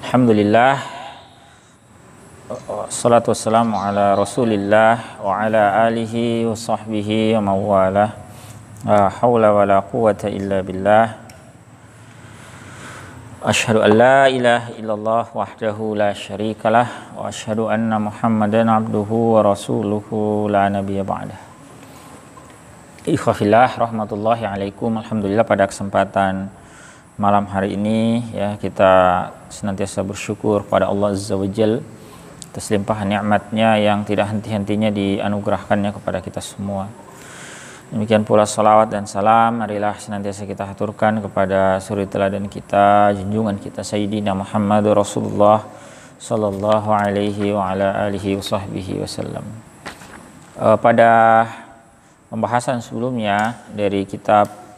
Alhamdulillah, salatu wassalamu ala rasulillah wa ala alihi wa sahbihi wa mawalah. La hawla wa la quwata illa billah. Ashhadu an la ilaha illallah wahdahu la syarikalah wa ashhadu anna muhammadan abduhu wa rasuluhu la nabiyya ba'dah. Ikhwafillah rahmatullahi alaikum. Alhamdulillah, pada kesempatan malam hari ini ya, kita senantiasa bersyukur pada Allah Azza wa Jal atas limpahan nikmatnya yang tidak henti-hentinya dianugerahkannya kepada kita semua. Demikian pula salawat dan salam marilah senantiasa kita haturkan kepada suri teladan kita, junjungan kita Sayyidina Muhammad Rasulullah sallallahu alaihi wa ala alihi wa sahbihi wasallam. Pada pembahasan sebelumnya dari kitab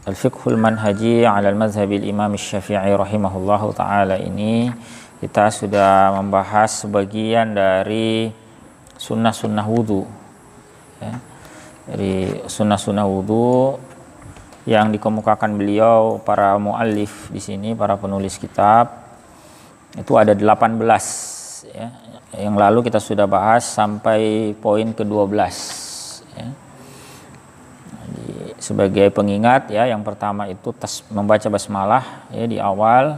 Al-Fiqhul Manhaji ala al-Mazhabil Imam Syafi'i rahimahullahu ta'ala ini, kita sudah membahas sebagian dari sunnah-sunnah wudu ya. Dari sunnah-sunnah wudu yang dikemukakan beliau, para muallif di sini, para penulis kitab, itu ada 18 ya. Yang lalu kita sudah bahas sampai poin ke-12 ya. Sebagai pengingat ya, yang pertama itu membaca basmalah ya di awal.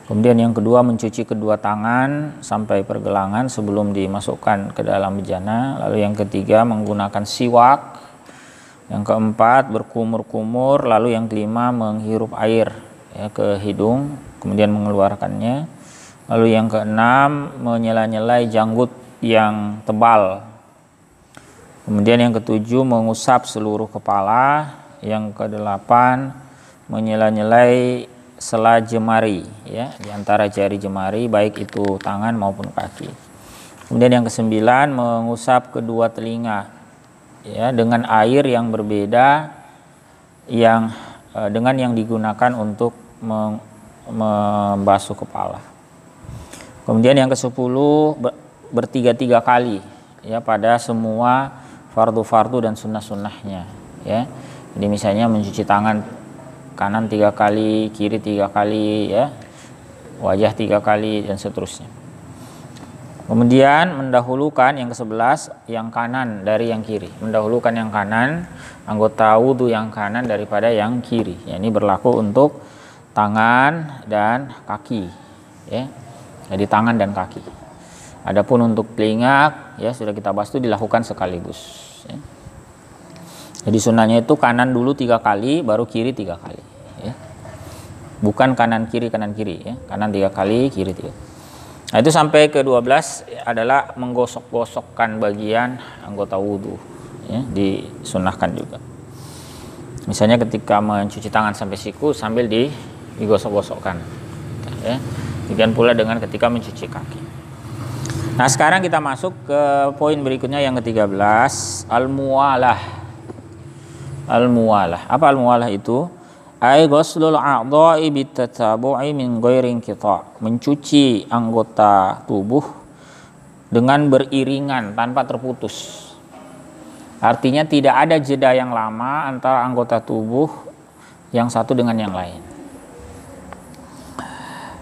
Kemudian yang kedua mencuci kedua tangan sampai pergelangan sebelum dimasukkan ke dalam bejana. Lalu yang ketiga menggunakan siwak. Yang keempat berkumur-kumur. Lalu yang kelima menghirup air ya ke hidung kemudian mengeluarkannya. Lalu yang keenam menyela-nyelai janggut yang tebal. Kemudian yang ketujuh mengusap seluruh kepala. Yang kedelapan menyela-nyelai sela jemari ya, di antara jari jemari baik itu tangan maupun kaki. Kemudian yang kesembilan mengusap kedua telinga ya dengan air yang berbeda yang dengan yang digunakan untuk membasuh kepala. Kemudian yang ke-10 bertiga-tiga kali ya pada semua fardu-fardu dan sunnah-sunnahnya ya. Jadi misalnya mencuci tangan kanan 3 kali, kiri 3 kali ya, wajah 3 kali dan seterusnya. Kemudian mendahulukan yang ke-11 yang kanan dari yang kiri, mendahulukan yang kanan, anggota wudu yang kanan daripada yang kiri ya. Ini berlaku untuk tangan dan kaki ya. Jadi tangan dan kaki. Adapun untuk telinga ya sudah kita bahas, itu dilakukan sekaligus ya. Jadi sunnahnya itu kanan dulu 3 kali baru kiri 3 kali ya. Bukan kanan kiri ya. Kanan 3 kali, kiri 3. Nah, itu sampai ke-12 adalah menggosok-gosokkan bagian anggota wudu ya, disunnahkan juga. Misalnya ketika mencuci tangan sampai siku sambil digosok-gosokkan ya. Demikian pula dengan ketika mencuci kaki. Nah, sekarang kita masuk ke poin berikutnya yang ke-13, al-muwalah. Al-muwalah. Apa al-muwalah itu? Ai ghuslul a'dha'i bitatabu'i min ghairi inqita'. Mencuci anggota tubuh dengan beriringan tanpa terputus. Artinya tidak ada jeda yang lama antara anggota tubuh yang satu dengan yang lain.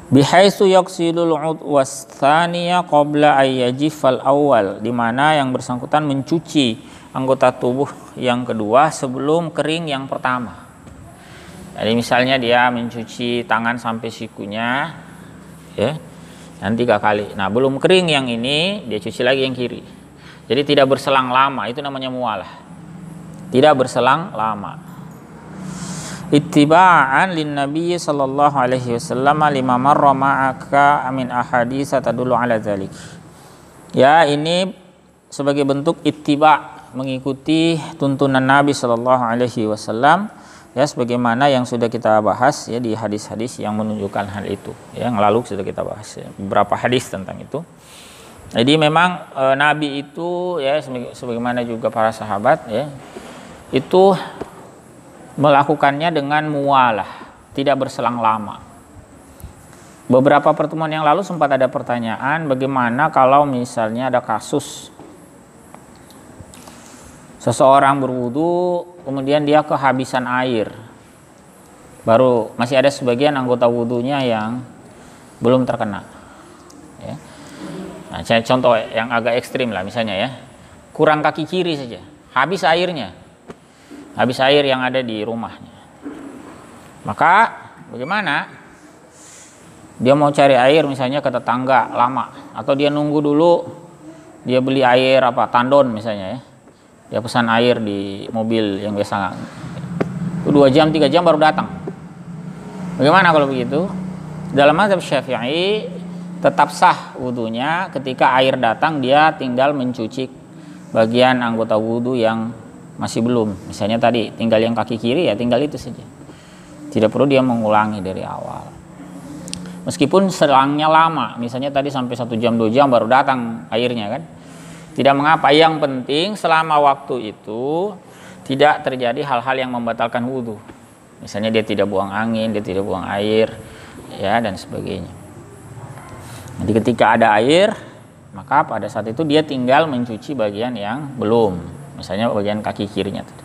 Bihaitsu yaqsilul udwas tsaniya qabla ayyajifal awal, di mana yang bersangkutan mencuci anggota tubuh yang kedua sebelum kering yang pertama. Jadi misalnya dia mencuci tangan sampai sikunya ya, nanti 3 kali. Nah, belum kering yang ini dia cuci lagi yang kiri. Jadi tidak berselang lama, itu namanya muwalah. Tidak berselang lama. Ittiba'an lin Nabi sallallahu alaihi wasallam lima marra ma'aka min ahadits tadullu ala dzalik. Ya, ini sebagai bentuk ittiba', mengikuti tuntunan Nabi sallallahu alaihi wasallam ya, sebagaimana yang sudah kita bahas ya di hadis-hadis yang menunjukkan hal itu. Yang lalu sudah kita bahas ya, beberapa hadis tentang itu. Jadi memang Nabi itu ya, sebagaimana juga para sahabat ya, itu melakukannya dengan muwalah, tidak berselang lama. Beberapa pertemuan yang lalu sempat ada pertanyaan, bagaimana kalau misalnya ada kasus seseorang berwudu kemudian dia kehabisan air, baru masih ada sebagian anggota wudunya yang belum terkena. Ya. Nah, saya contoh yang agak ekstrim lah misalnya ya, kurang kaki kiri saja, habis airnya, habis air yang ada di rumahnya. Maka bagaimana? Dia mau cari air misalnya ke tetangga lama, atau dia nunggu dulu, dia beli air apa tandon misalnya ya, dia pesan air di mobil yang biasa, itu 2 jam 3 jam baru datang. Bagaimana kalau begitu? Dalam mazhab Syafi'i tetap sah wudunya ketika air datang, dia tinggal mencuci bagian anggota wudu yang masih belum. Misalnya tadi tinggal yang kaki kiri, ya tinggal itu saja. Tidak perlu dia mengulangi dari awal. Meskipun selangnya lama, misalnya tadi sampai 1 jam 2 jam baru datang airnya kan, tidak mengapa. Yang penting selama waktu itu tidak terjadi hal-hal yang membatalkan wudu. Misalnya dia tidak buang angin, dia tidak buang air, ya, dan sebagainya. Jadi ketika ada air, maka pada saat itu dia tinggal mencuci bagian yang belum, misalnya bagian kaki kirinya tadi.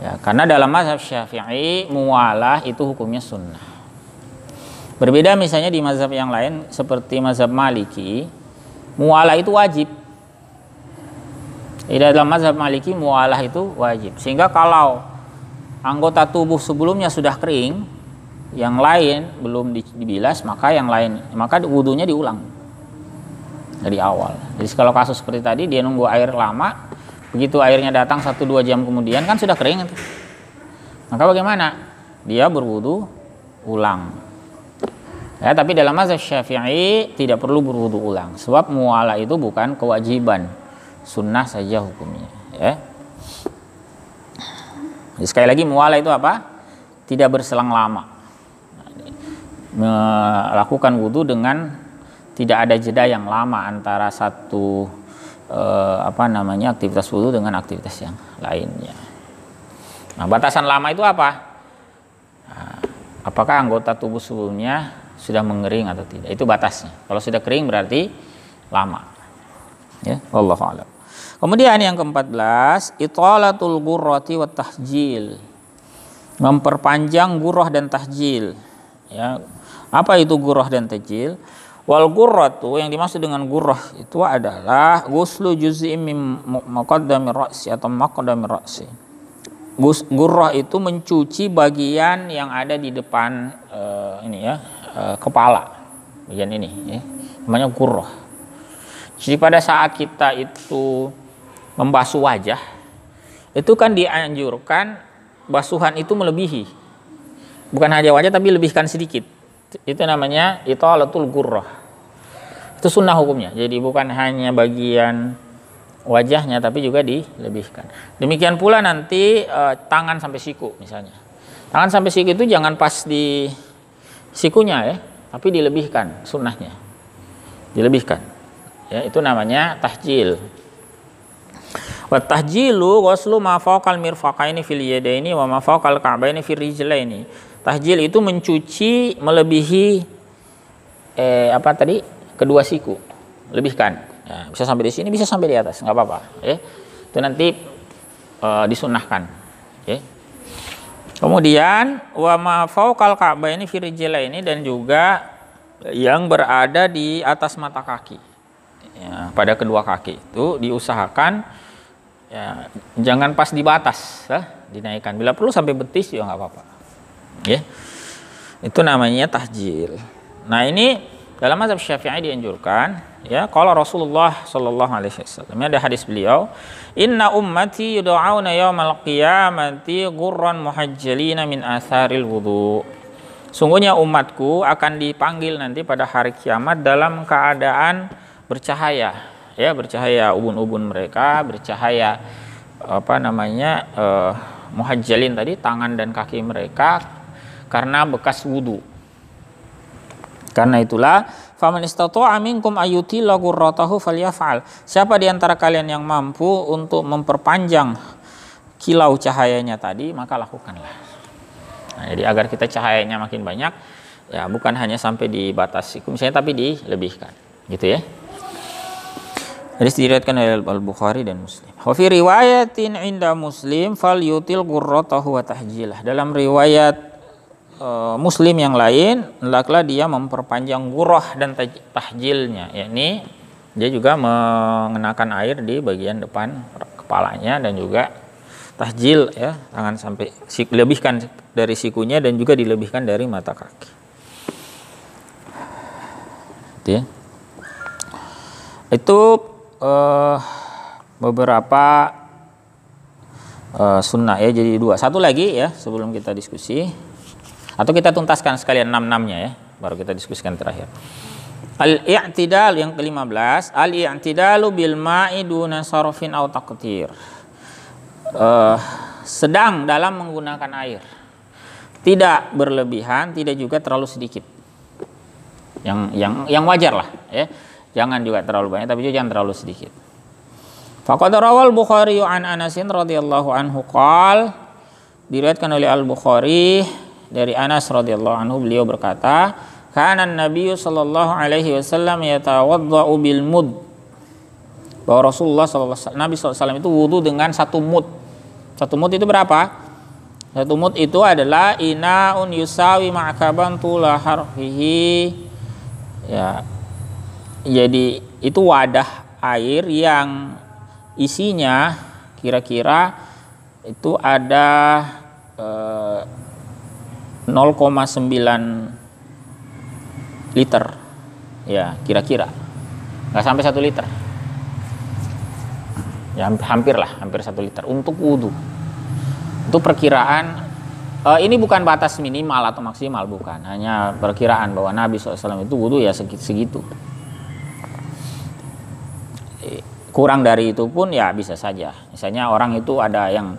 Ya, karena dalam mazhab Syafi'i muwalah itu hukumnya sunnah. Berbeda misalnya di mazhab yang lain seperti mazhab Maliki, muwalah itu wajib. Di dalam mazhab Maliki muwalah itu wajib. Sehingga kalau anggota tubuh sebelumnya sudah kering, yang lain belum dibilas, maka wudunya diulang dari awal. Jadi kalau kasus seperti tadi, dia nunggu air lama, begitu airnya datang 1-2 jam kemudian kan sudah kering. Maka bagaimana? Dia berwudu ulang. Ya, tapi dalam mazhab Syafi'i tidak perlu berwudu ulang, sebab muwalah itu bukan kewajiban, sunnah saja hukumnya. Ya. Jadi sekali lagi muwalah itu apa? Tidak berselang lama. Melakukan wudu dengan tidak ada jeda yang lama antara satu aktivitas wudu dengan aktivitas yang lainnya. Nah, batasan lama itu apa? Nah, apakah anggota tubuh sebelumnya sudah mengering atau tidak? Itu batasnya. Kalau sudah kering berarti lama. Ya, wallahu a'lam. Kemudian yang ke-14, italatul ghurrati wat tahjil. Memperpanjang ghurrah dan tahjil. Ya. Apa itu ghurrah dan tahjil? Wal ghurratu, yang dimaksud dengan ghurrah itu adalah ghuslu juz'in min muqaddamir ra'si atau maqdamir ra'si. Ghurrah itu mencuci bagian yang ada di depan kepala, bagian ini ya, namanya ghurrah. Jadi pada saat kita itu membasuh wajah, itu kan dianjurkan basuhan itu melebihi, bukan hanya wajah tapi lebihkan sedikit. Itu namanya italatul ghurrah. Itu sunnah hukumnya. Jadi bukan hanya bagian wajahnya tapi juga dilebihkan. Demikian pula nanti tangan sampai siku misalnya. Tangan sampai siku itu jangan pas di sikunya ya, tapi dilebihkan, sunnahnya dilebihkan. Ya, itu namanya tahjil. Wa tahjilu ghuslu ma fawqal mirfaqaini fil yadaini wa ma fawqal ka'baini fil rijlaini. Tahjil itu mencuci melebihi kedua siku, lebihkan. Ya, bisa sampai di sini, bisa sampai di atas, nggak apa-apa. Ya. Itu nanti disunnahkan. Ya. Kemudian wa ma fawqal ka'baini fil rijlaini, dan juga yang berada di atas mata kaki. Ya, pada kedua kaki itu diusahakan ya, jangan pas di batas, dinaikkan. Bila perlu sampai betis juga nggak apa-apa. Ya, itu namanya tahjil. Nah ini dalam mazhab Syafi'i dianjurkan. Ya, kalau Rasulullah Shallallahu Alaihi Wasallam ada hadis beliau, Inna ummati yud'auna yaumal qiyamati ghurran muhajjalina min atharil wudu. Sungguhnya umatku akan dipanggil nanti pada hari kiamat dalam keadaan bercahaya, ya, bercahaya ubun-ubun mereka, bercahaya muhajjalin tadi, tangan dan kaki mereka karena bekas wudu. Karena itulah faman istata'a minkum ayyutila ghurratahu falyaf'al. Siapa di antara kalian yang mampu untuk memperpanjang kilau cahayanya tadi, maka lakukanlah. Nah, jadi agar kita cahayanya makin banyak, ya bukan hanya sampai di batas siku misalnya, tapi dilebihkan, gitu ya. Hadis diriwayatkan oleh Al-Bukhari dan Muslim. Wa fi riwayatin inda Muslim falyutil ghurratahu wa tahjilah. Dalam riwayat muslim yang lain, hendaklah dia memperpanjang ghurrah dan tahjilnya, yakni dia juga mengenakan air di bagian depan kepalanya dan juga tahjil, ya, tangan sampai dilebihkan dari sikunya dan juga dilebihkan dari mata kaki. Itu, ya. Itu beberapa sunnah, ya, jadi 2. Satu lagi, ya, sebelum kita diskusi atau kita tuntaskan sekalian 6-6-nya, ya, baru kita diskusikan terakhir. Al-i'tidal yang ke-15, al-i'tidalu bil ma'i duna sarfin aw taqtir. Sedang dalam menggunakan air. Tidak berlebihan, tidak juga terlalu sedikit. Yang wajar lah, ya. Jangan juga terlalu banyak, tapi juga jangan terlalu sedikit. Faqad rawal Bukhari an Anas radhiyallahu anhu qala, diriwayatkan oleh Al-Bukhari dari Anas radhiyallahu anhu, beliau berkata, kana Nabi sallallahu alaihi wasallam yatawaddau bil mud. Bahwa Rasulullah Nabi SAW itu wudu dengan 1 mud. 1 mud itu berapa? 1 mud itu adalah inaun yusawi ma'kaban tula harfihi. Ya. Jadi itu wadah air yang isinya kira-kira itu ada 0,9 liter, ya, kira-kira nggak sampai 1 liter, ya, hampir 1 liter untuk wudhu. Itu perkiraan, ini bukan batas minimal atau maksimal, bukan, hanya perkiraan bahwa Nabi SAW itu wudhu ya segitu. Kurang dari itu pun ya bisa saja. Misalnya orang itu ada yang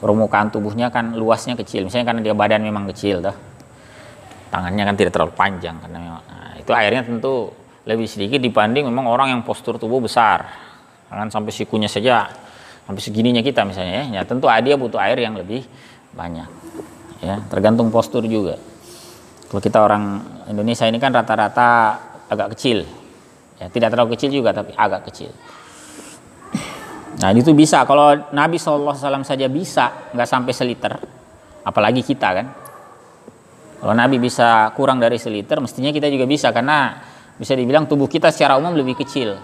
permukaan tubuhnya kan luasnya kecil, misalnya karena dia badan memang kecil, tangannya kan tidak terlalu panjang, karena memang, itu airnya tentu lebih sedikit dibanding memang orang yang postur tubuh besar, kan sampai sikunya saja sampai segininya kita misalnya, ya tentu dia butuh air yang lebih banyak, ya, tergantung postur juga. Kalau kita orang Indonesia ini kan rata-rata agak kecil, ya, tidak terlalu kecil juga tapi agak kecil. Nah itu bisa, kalau Nabi SAW saja bisa nggak sampai 1 liter, apalagi kita kan. Kalau Nabi bisa kurang dari 1 liter, mestinya kita juga bisa, karena bisa dibilang tubuh kita secara umum lebih kecil,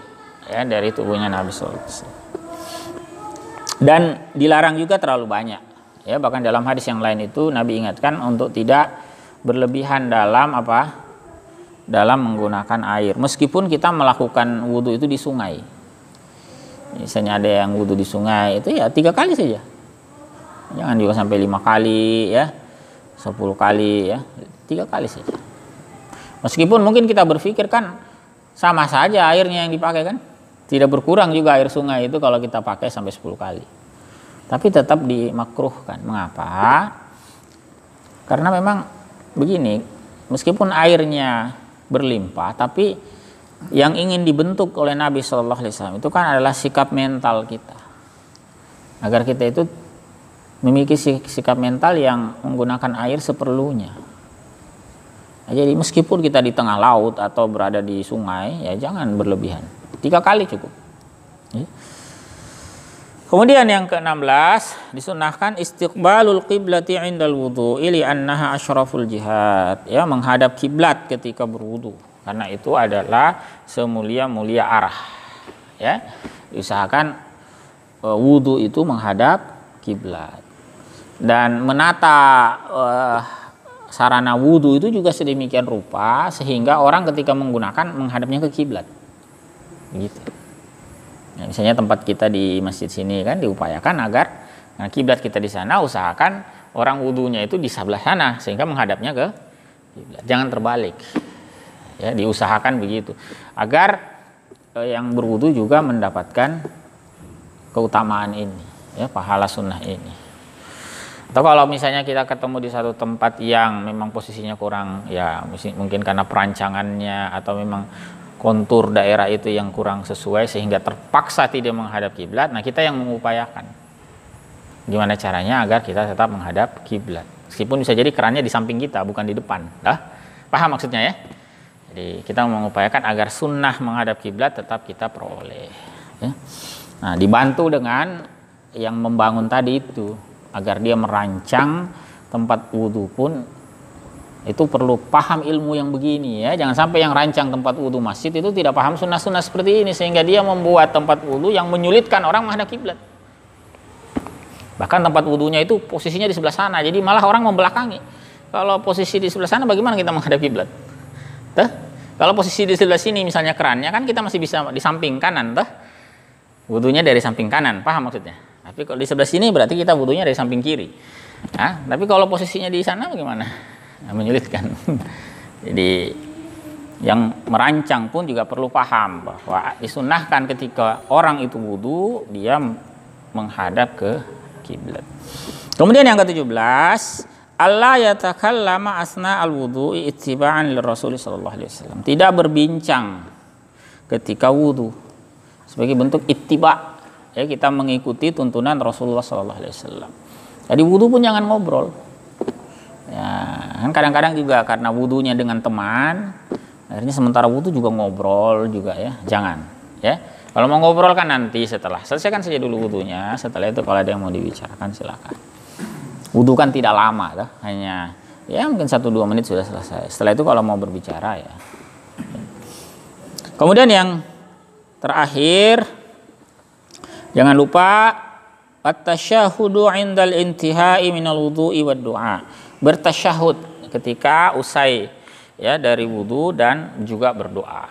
ya, dari tubuhnya Nabi SAW. Dan dilarang juga terlalu banyak, ya, bahkan dalam hadis yang lain itu Nabi ingatkan untuk tidak berlebihan dalam dalam menggunakan air, meskipun kita melakukan wudhu itu di sungai. Misalnya ada yang wudhu di sungai itu ya 3 kali saja, jangan juga sampai 5 kali, ya, 10 kali, ya, 3 kali saja. Meskipun mungkin kita berpikir kan sama saja airnya yang dipakai kan, tidak berkurang juga air sungai itu kalau kita pakai sampai 10 kali, tapi tetap dimakruhkan. Mengapa? Karena memang begini, meskipun airnya berlimpah, tapi yang ingin dibentuk oleh Nabi Shallallahu Alaihi Wasallam itu kan adalah sikap mental kita, agar kita itu memiliki sikap mental yang menggunakan air seperlunya. Nah, jadi meskipun kita di tengah laut atau berada di sungai, ya jangan berlebihan, 3 kali cukup, ya. Kemudian yang ke-16, disunahkan istiqbalul qiblati indal wudhu'i li annaha asyraful jihad, ya, menghadap kiblat ketika berwudu, karena itu adalah semulia-mulia arah, ya. Usahakan wudu itu menghadap kiblat, dan menata sarana wudu itu juga sedemikian rupa sehingga orang ketika menggunakan menghadapnya ke kiblat, gitu. Nah, misalnya tempat kita di masjid sini kan diupayakan agar kiblat kita di sana, usahakan orang wudunya itu di sebelah sana sehingga menghadapnya ke kiblat, jangan terbalik. Ya, diusahakan begitu agar yang berwudu juga mendapatkan keutamaan ini, ya, pahala sunnah ini. Atau kalau misalnya kita ketemu di satu tempat yang memang posisinya kurang, ya mungkin karena perancangannya atau memang kontur daerah itu yang kurang sesuai sehingga terpaksa tidak menghadap kiblat, nah kita yang mengupayakan gimana caranya agar kita tetap menghadap kiblat, meskipun bisa jadi kerannya di samping kita bukan di depan. Paham maksudnya, ya? Jadi kita mengupayakan agar sunnah menghadap kiblat tetap kita peroleh, ya. Nah, dibantu dengan yang membangun tadi itu, agar dia merancang tempat wudhu pun itu perlu paham ilmu yang begini ya. Jangan sampai yang rancang tempat wudhu masjid itu tidak paham sunnah-sunnah seperti ini, sehingga dia membuat tempat wudhu yang menyulitkan orang menghadap kiblat. Bahkan tempat wudhunya itu posisinya di sebelah sana, jadi malah orang membelakangi. Kalau posisi di sebelah sana, bagaimana kita menghadap kiblat? Kalau posisi di sebelah sini misalnya kerannya, kan kita masih bisa di samping kanan, wudhunya dari samping kanan, paham maksudnya? Tapi kalau di sebelah sini berarti kita wudhunya dari samping kiri. Nah, tapi kalau posisinya di sana bagaimana? Nah, menyulitkan. Jadi yang merancang pun juga perlu paham bahwa disunahkan ketika orang itu wudhu dia menghadap ke kiblat. Kemudian yang ke-17, Allah yatakallama asna al-wudu'i ittiba'an lirrasul sallallahu alaihi wasallam. Tidak berbincang ketika wudhu sebagai bentuk ittiba, ya, kita mengikuti tuntunan Rasulullah sallallahu alaihi wasallam. Jadi wudhu pun jangan ngobrol. Ya, kan kadang-kadang juga karena wudhunya dengan teman, akhirnya sementara wudhu juga ngobrol juga ya. Jangan, ya. Kalau mau ngobrol kan nanti setelah selesaikan saja dulu wudhunya. Setelah itu kalau ada yang mau dibicarakan silakan. Wudhu kan tidak lama, hanya ya mungkin 1-2 menit sudah selesai. Setelah itu kalau mau berbicara ya. Kemudian yang terakhir, jangan lupa at-tasyahhudu 'indal intihai minal wudu'i wad du'a. Bertasyahud ketika usai ya dari wudhu dan juga berdoa.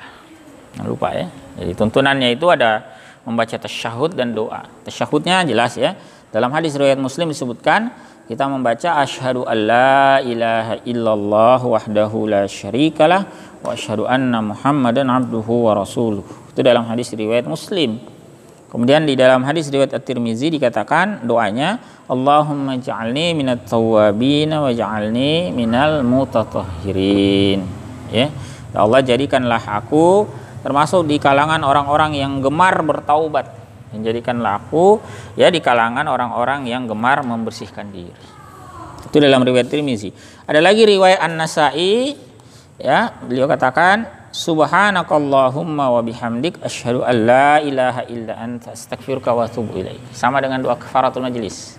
Jangan lupa ya. Jadi tuntunannya itu ada membaca tasyahud dan doa. Tasyahudnya jelas ya. Dalam hadis riwayat Muslim disebutkan kita membaca asyhadu alla ilaha illallah wahdahu la syarikalah wa asyhadu anna Muhammadan abduhu wa rasuluh. Itu dalam hadis riwayat Muslim. Kemudian di dalam hadis riwayat At-Tirmizi dikatakan doanya Allahumma ja'alni minat tawwabin wa ja'alni minal mutatahhirin. Ya. Allah jadikanlah aku termasuk di kalangan orang-orang yang gemar bertaubat. Menjadikanlah aku ya di kalangan orang-orang yang gemar membersihkan diri. Itu dalam riwayat Tirmizi. Ada lagi riwayat An-Nasa'i ya, beliau katakan subhanakallahumma wa bihamdik asyhadu an la ilaha illa anta astaghfiruka wa atubu ilaik. Sama dengan doa kafaratul majlis.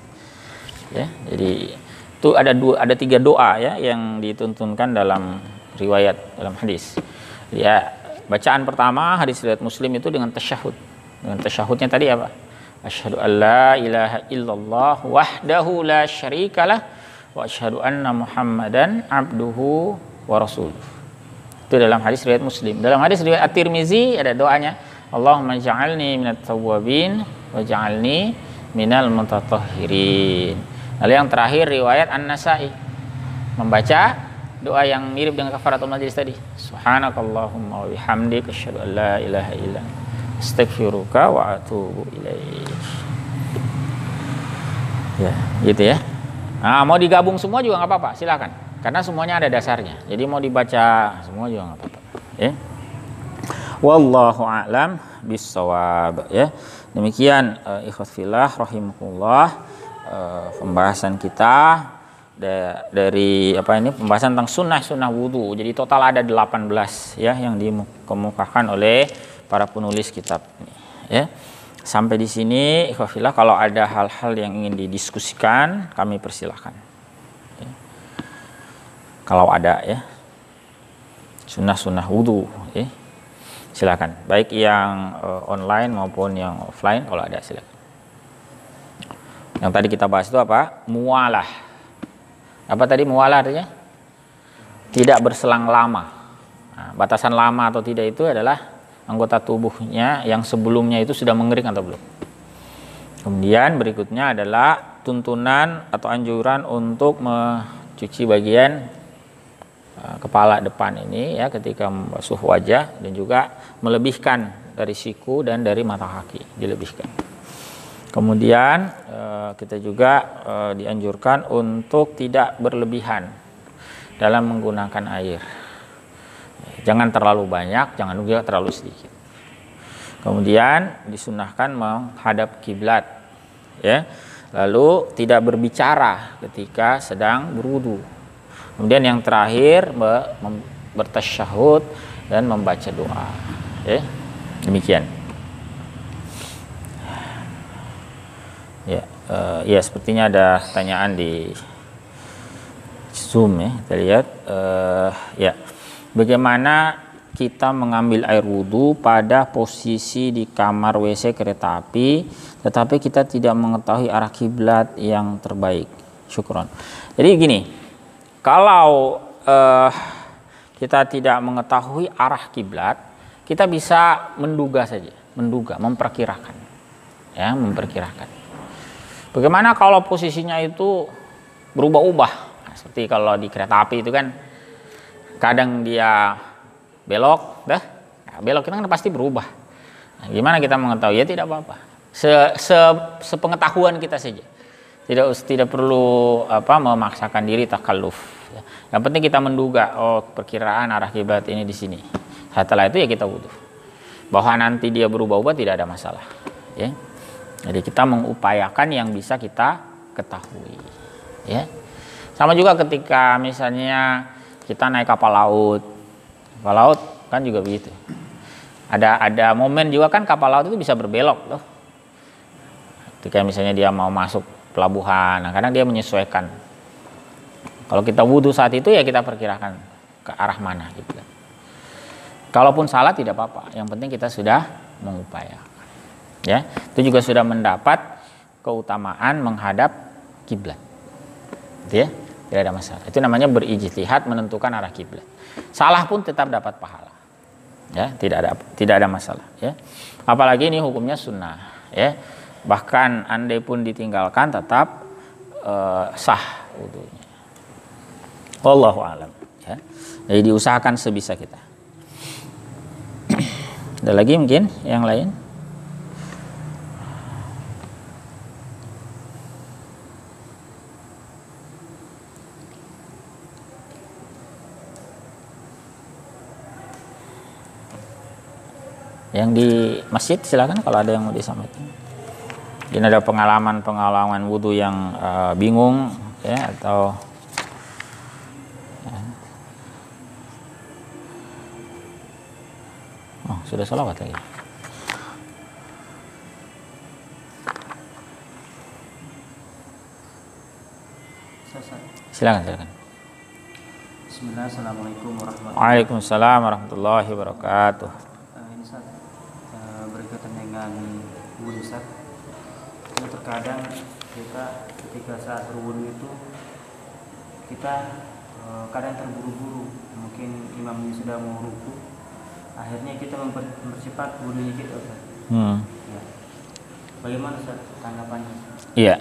Ya, jadi itu ada 3 doa ya yang dituntunkan dalam riwayat dalam hadis. Ya, bacaan pertama hadis riwayat Muslim itu dengan tasyahud. Dengan tasyahudnya tadi apa? Asyhadu an la ilaha illallah wahdahu la syarikalah wa asyhadu anna Muhammadan abduhu wa rasuluh. Itu dalam hadis riwayat Muslim. Dalam hadis riwayat At-Tirmizi ada doanya Allahumma ja'alni minat tawwabin wa ja'alni minal mutatahhirin. Lalu yang terakhir riwayat An-Nasa'i membaca doa yang mirip dengan kafaratul majlis tadi. Subhanakallahumma wa bihamdik asyhadu an la ilaha illa anta astaghfiruka wa atubu ilaik. Ya, gitu ya. Nah, mau digabung semua juga nggak apa-apa, silakan. Karena semuanya ada dasarnya. Jadi mau dibaca semua juga nggak apa-apa. Ya. Wallahu a'lam bissawab. Ya. Demikian ikhwas fillah rahimakumullah pembahasan kita dari pembahasan tentang sunnah wudu. Jadi total ada 18 ya yang dikemukakan oleh para penulis kitab ini. Ya. Sampai di sini ikhwas fillah, kalau ada hal-hal yang ingin didiskusikan kami persilahkan. Kalau ada ya sunnah wudu ya, silakan, baik yang online maupun yang offline. Kalau ada silakan. Yang tadi kita bahas itu apa? Mualah. Apa tadi mualah artinya? Tidak berselang lama. Nah, batasan lama atau tidak itu adalah anggota tubuhnya yang sebelumnya itu sudah mengering atau belum. Kemudian berikutnya adalah tuntunan atau anjuran untuk mencuci bagian kepala depan ini ya ketika membasuh wajah, dan juga melebihkan dari siku dan dari mata kaki, dilebihkan. Kemudian kita juga dianjurkan untuk tidak berlebihan dalam menggunakan air. Jangan terlalu banyak, jangan juga terlalu sedikit. Kemudian disunahkan menghadap kiblat ya. Lalu tidak berbicara ketika sedang berwudu. Kemudian yang terakhir bertasyahud dan membaca doa. Ya, demikian. Ya, ya sepertinya ada pertanyaan di zoom ya, kita lihat ya bagaimana kita mengambil air wudhu pada posisi di kamar WC kereta api, tetapi kita tidak mengetahui arah kiblat yang terbaik. Syukron. Jadi gini, kalau kita tidak mengetahui arah kiblat, kita bisa menduga saja, memperkirakan, ya, memperkirakan. Bagaimana kalau posisinya itu berubah-ubah? Nah, seperti kalau di kereta api itu kan, kadang dia belok, belok itu kan pasti berubah. Nah, gimana kita mengetahui? Ya tidak apa-apa. Sepengetahuan kita saja. Tidak perlu memaksakan diri takalluf. Yang penting kita menduga, perkiraan arah kiblat ini di sini. Setelah itu ya kita wudhu. Bahwa nanti dia berubah-ubah tidak ada masalah. Ya. Jadi kita mengupayakan yang bisa kita ketahui. Ya. Sama juga ketika misalnya kita naik kapal laut. Kapal laut kan juga begitu. Ada momen juga kan kapal laut itu bisa berbelok loh. Ketika misalnya dia mau masuk pelabuhan, nah kadang dia menyesuaikan. Kalau kita wudhu saat itu ya kita perkirakan ke arah mana gitu. Kalaupun salah tidak apa-apa, yang penting kita sudah mengupayakan. Ya, itu juga sudah mendapat keutamaan menghadap kiblat. Gitu ya, tidak ada masalah. Itu namanya berijtihad menentukan arah kiblat. Salah pun tetap dapat pahala. Ya, tidak ada masalah. Ya, apalagi ini hukumnya sunnah. Ya, bahkan andai pun ditinggalkan tetap sah wudunya. Wallahu a'lam. Ya, jadi diusahakan sebisa kita. Ada lagi mungkin yang lain? Yang di masjid silakan kalau ada yang mau disampaikan. Mungkin ada pengalaman wudhu yang bingung ya atau sudah sholawat lagi. Silakan. Bismillah, assalamualaikum warahmatullahi wabarakatuh. Waalaikumsalam warahmatullahi wabarakatuh. Ini Ustaz, berkaitan dengan wudhu Ustaz. Jadi terkadang kita ketika saat berwudhu itu kita kadang terburu-buru, mungkin imamnya sudah mau ruku, akhirnya kita mempercepat wudhunya kita Ustaz. Ya. Bagaimana Ustaz tanggapannya? Iya.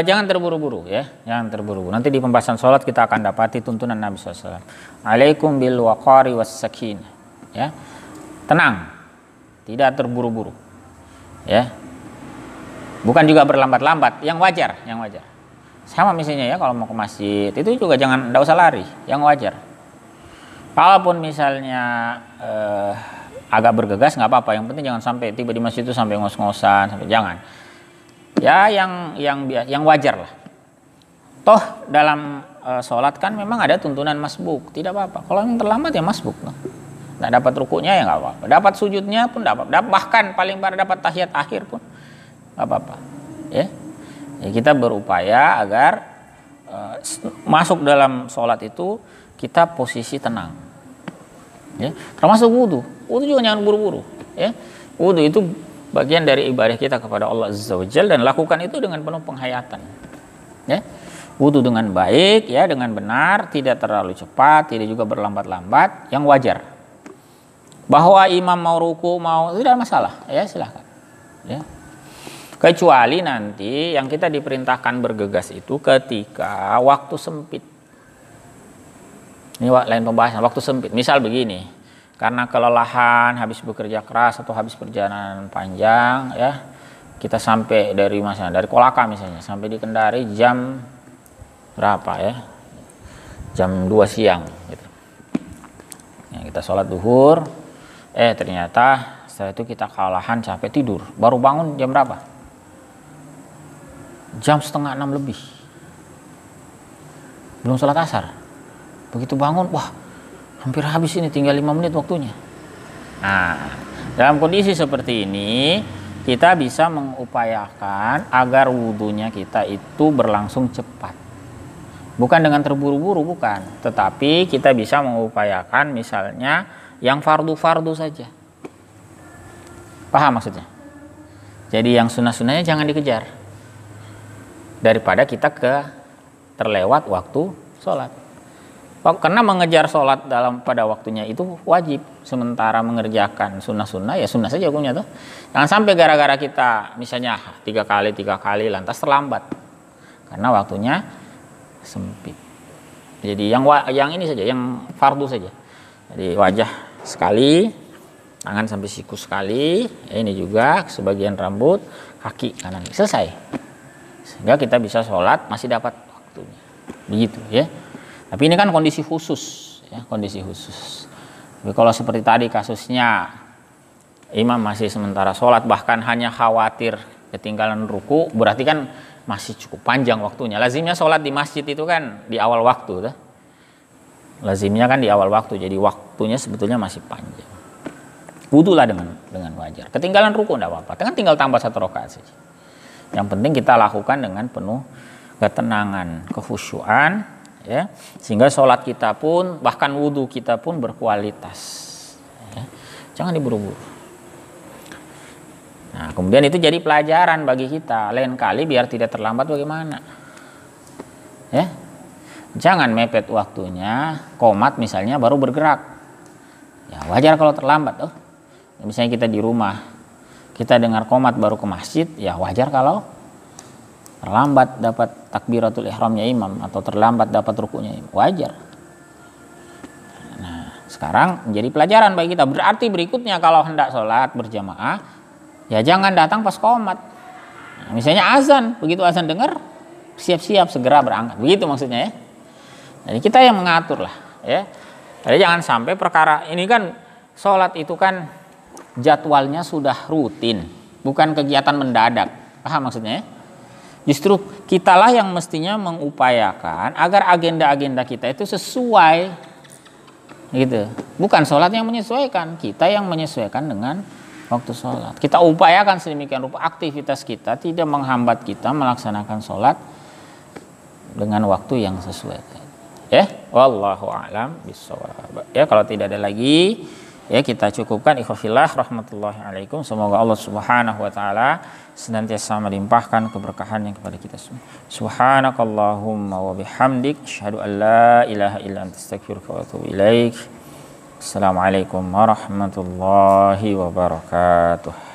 Jangan terburu-buru ya, jangan terburu-buru. Nanti di pembahasan sholat kita akan dapati tuntunan Nabi SAW. Alaikum bil waqari was sakinah. Ya, tenang, tidak terburu-buru. Ya, bukan juga berlambat-lambat, yang wajar. Sama misalnya ya kalau mau ke masjid itu juga tidak usah lari, yang wajar. Kalaupun misalnya agak bergegas nggak apa-apa, yang penting jangan sampai tiba di masjid itu sampai ngos-ngosan, sampai jangan. Ya yang wajar lah. Toh dalam sholat kan memang ada tuntunan masbuk, tidak apa-apa. Kalau yang terlambat ya masbuk. Nggak dapat rukunya ya nggak apa-apa. Dapat sujudnya pun dapat. Bahkan paling pada dapat tahiyat akhir pun nggak apa-apa. Ya, kita berupaya agar masuk dalam sholat itu kita posisi tenang. Ya, termasuk wudhu. Wudhu juga jangan buru-buru. Ya, wudhu itu bagian dari ibadah kita kepada Allah Azza wa Jalla dan lakukan itu dengan penuh penghayatan. Ya. Wudu dengan baik ya, dengan benar, tidak terlalu cepat, tidak juga berlambat-lambat, yang wajar. Bahwa imam mau ruku, tidak masalah, ya silahkan. Ya. Kecuali nanti yang kita diperintahkan bergegas itu ketika waktu sempit. Ini lain pembahasan, waktu sempit. Misal begini. Karena kelelahan habis bekerja keras atau habis perjalanan panjang ya, kita sampai dari Kolaka misalnya sampai di Kendari jam berapa ya, jam 2 siang gitu. Ya, kita sholat duhur, ternyata setelah itu kita kelelahan capek tidur, baru bangun jam berapa, jam 5:30 lebih, belum sholat asar. Begitu bangun, wah hampir habis ini, tinggal 5 menit waktunya. Nah, dalam kondisi seperti ini kita bisa mengupayakan agar wudhunya kita itu berlangsung cepat. Bukan dengan terburu-buru, bukan. Tetapi kita bisa mengupayakan misalnya yang fardu-fardu saja. Paham maksudnya? Jadi yang sunnah-sunnahnya jangan dikejar. Daripada kita terlewat waktu sholat. Karena mengejar sholat pada waktunya itu wajib. Sementara mengerjakan sunnah-sunnah ya sunnah saja hukumnya tuh. Jangan sampai gara-gara kita misalnya 3 kali lantas terlambat. Karena waktunya sempit. Jadi yang ini saja, yang fardu saja. Jadi wajah sekali, tangan sampai siku sekali, ini juga sebagian rambut, kaki kanan, selesai. Sehingga kita bisa sholat masih dapat waktunya. Begitu ya. Tapi ini kan kondisi khusus, ya, kondisi khusus. Tapi kalau seperti tadi kasusnya imam masih sementara sholat, bahkan hanya khawatir ketinggalan ruku, berarti kan masih cukup panjang waktunya. Lazimnya sholat di masjid itu kan di awal waktu, tuh. Lazimnya kan di awal waktu, jadi waktunya sebetulnya masih panjang. Wudulah dengan wajar. Ketinggalan ruku tidak apa-apa, kan tinggal tambah 1 rakaat saja. Yang penting kita lakukan dengan penuh ketenangan, kekhusyuan, ya, sehingga sholat kita pun bahkan wudu kita pun berkualitas. Ya. Jangan diburu-buru. Nah, kemudian itu jadi pelajaran bagi kita. Lain kali biar tidak terlambat bagaimana? Ya. Jangan mepet waktunya, qomat misalnya baru bergerak. Ya, wajar kalau terlambat. Misalnya kita di rumah, kita dengar qomat baru ke masjid, ya wajar kalau terlambat dapat takbiratul ihramnya imam atau terlambat dapat rukunya imam. Wajar. Nah, sekarang menjadi pelajaran bagi kita. Berarti berikutnya kalau hendak sholat berjamaah, ya jangan datang pas qomat. Nah, misalnya azan, begitu azan dengar, siap-siap segera berangkat. Begitu maksudnya ya. Jadi kita yang mengatur lah ya. Jadi jangan sampai perkara ini kan sholat itu kan jadwalnya sudah rutin, bukan kegiatan mendadak. Paham maksudnya ya? Justru kitalah yang mestinya mengupayakan agar agenda-agenda kita itu sesuai gitu. Bukan sholat yang menyesuaikan, kita yang menyesuaikan dengan waktu sholat. Kita upayakan sedemikian rupa aktivitas kita tidak menghambat kita melaksanakan sholat dengan waktu yang sesuai. Ya, wallahu a'lam bishawab. Ya, kalau tidak ada lagi, ya kita cukupkan. Ikhwafillah rahmatullahi alaikum. Semoga Allah Subhanahu wa taala senantiasa melimpahkan keberkahannya kepada kita semua. Subhanakallahumma wa bihamdik asyhadu an la ilaha illa anta astaghfiruka wa atubu ilaik. Assalamualaikum warahmatullahi wabarakatuh.